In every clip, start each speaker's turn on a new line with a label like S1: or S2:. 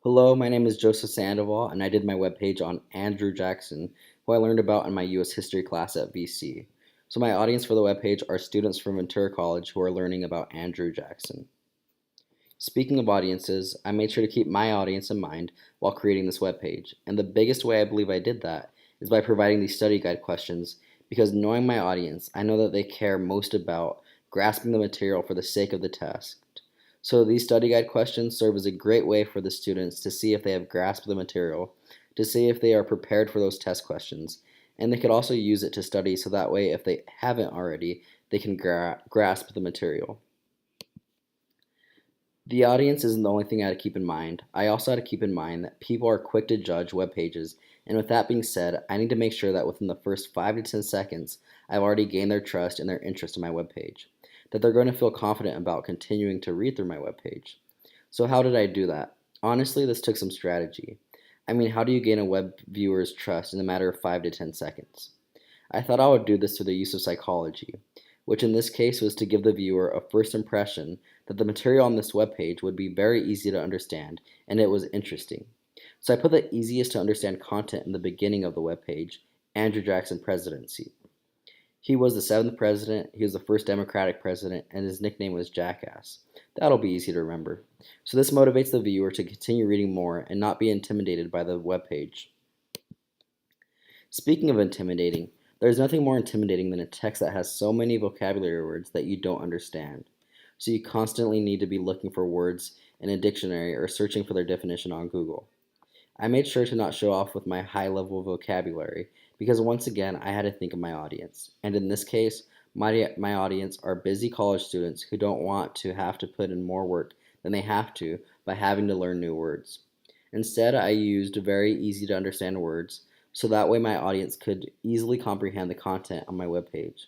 S1: Hello, my name is Joseph Sandoval, and I did my webpage on Andrew Jackson, who I learned about in my U.S. history class at VC. So my audience for the webpage are students from Ventura College who are learning about Andrew Jackson. Speaking of audiences, I made sure to keep my audience in mind while creating this webpage, and the biggest way I believe I did that is by providing these study guide questions, because knowing my audience, I know that they care most about grasping the material for the sake of the test. So these study guide questions serve as a great way for the students to see if they have grasped the material, to see if they are prepared for those test questions, and they could also use it to study so that way if they haven't already, they can grasp the material. The audience isn't the only thing I had to keep in mind. I also had to keep in mind that people are quick to judge web pages, and with that being said, I need to make sure that within the first 5 to 10 seconds, I've already gained their trust and their interest in my web page, that they're going to feel confident about continuing to read through my web page. So how did I do that? Honestly, this took some strategy. I mean, how do you gain a web viewer's trust in a matter of 5 to 10 seconds? I thought I would do this through the use of psychology, which in this case was to give the viewer a first impression that the material on this webpage would be very easy to understand and it was interesting. So I put the easiest to understand content in the beginning of the webpage, Andrew Jackson presidency. He was the seventh president, he was the first Democratic president, and his nickname was Jackass. That'll be easy to remember. So this motivates the viewer to continue reading more and not be intimidated by the webpage. Speaking of intimidating, there's nothing more intimidating than a text that has so many vocabulary words that you don't understand. So you constantly need to be looking for words in a dictionary or searching for their definition on Google. I made sure to not show off with my high level vocabulary because once again I had to think of my audience. And in this case, my audience are busy college students who don't want to have to put in more work than they have to by having to learn new words. Instead, I used very easy to understand words so that way my audience could easily comprehend the content on my webpage.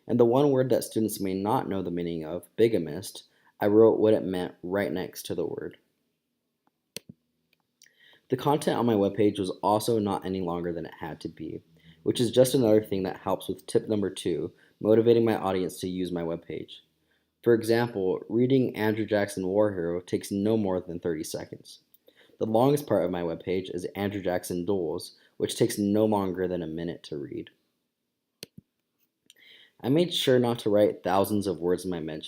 S1: And the one word that students may not know the meaning of, bigamist, I wrote what it meant right next to the word. The content on my webpage was also not any longer than it had to be, which is just another thing that helps with tip number 2, motivating my audience to use my webpage. For example, reading Andrew Jackson War Hero takes no more than 30 seconds. The longest part of my webpage is Andrew Jackson Duels, which takes no longer than a minute to read. I made sure not to write thousands of words on my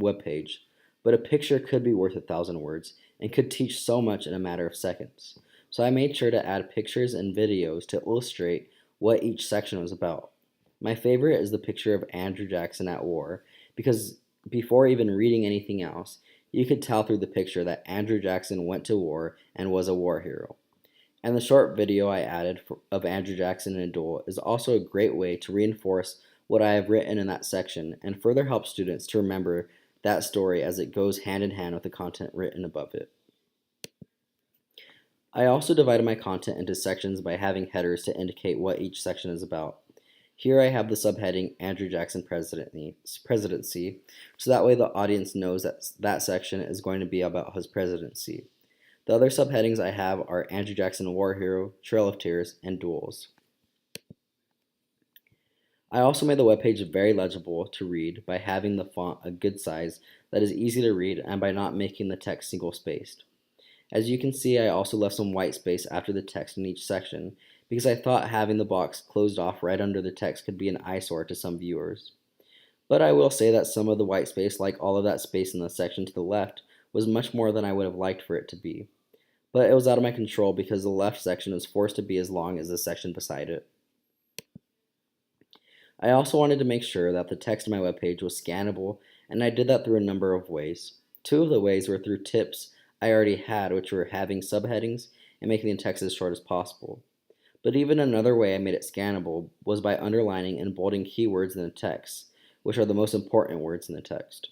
S1: webpage, but a picture could be worth 1,000 words and could teach so much in a matter of seconds. So I made sure to add pictures and videos to illustrate what each section was about. My favorite is the picture of Andrew Jackson at war, because before even reading anything else, you could tell through the picture that Andrew Jackson went to war and was a war hero. And the short video I added of Andrew Jackson in a duel is also a great way to reinforce what I have written in that section and further help students to remember that story as it goes hand in hand with the content written above it. I also divided my content into sections by having headers to indicate what each section is about. Here I have the subheading Andrew Jackson presidency, so that way the audience knows that that section is going to be about his presidency. The other subheadings I have are Andrew Jackson War Hero, Trail of Tears, and Duels. I also made the webpage very legible to read by having the font a good size that is easy to read and by not making the text single spaced. As you can see, I also left some white space after the text in each section because I thought having the box closed off right under the text could be an eyesore to some viewers. But I will say that some of the white space, like all of that space in the section to the left, was much more than I would have liked for it to be. But it was out of my control because the left section was forced to be as long as the section beside it. I also wanted to make sure that the text on my webpage was scannable, and I did that through a number of ways. Two of the ways were through tips I already had, which were having subheadings and making the text as short as possible. But even another way I made it scannable was by underlining and bolding keywords in the text, which are the most important words in the text.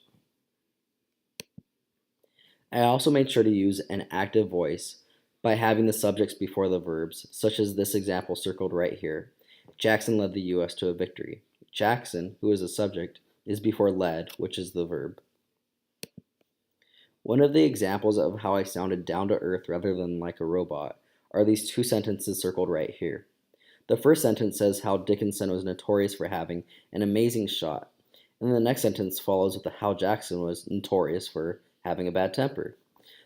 S1: I also made sure to use an active voice by having the subjects before the verbs, such as this example circled right here. Jackson led the U.S. to a victory. Jackson, who is a subject, is before led, which is the verb. One of the examples of how I sounded down to earth rather than like a robot are these two sentences circled right here. The first sentence says how Dickinson was notorious for having an amazing shot, and then the next sentence follows with how Jackson was notorious for having a bad temper.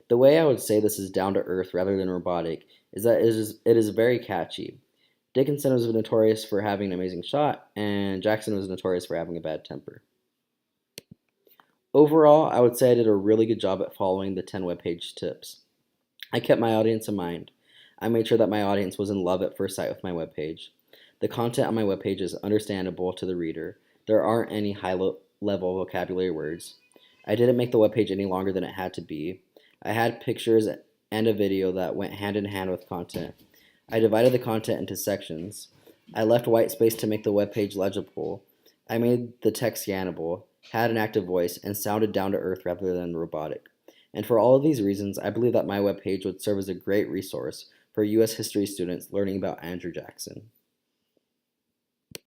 S1: The way I would say this is down to earth rather than robotic is that it is very catchy. Dickinson was notorious for having an amazing shot, and Jackson was notorious for having a bad temper. Overall, I would say I did a really good job at following the 10 webpage tips. I kept my audience in mind. I made sure that my audience was in love at first sight with my webpage. The content on my webpage is understandable to the reader. There aren't any level vocabulary words. I didn't make the webpage any longer than it had to be. I had pictures and a video that went hand in hand with content. I divided the content into sections. I left white space to make the webpage legible. I made the text scannable, had an active voice, and sounded down to earth rather than robotic. And for all of these reasons, I believe that my webpage would serve as a great resource for U.S. history students learning about Andrew Jackson.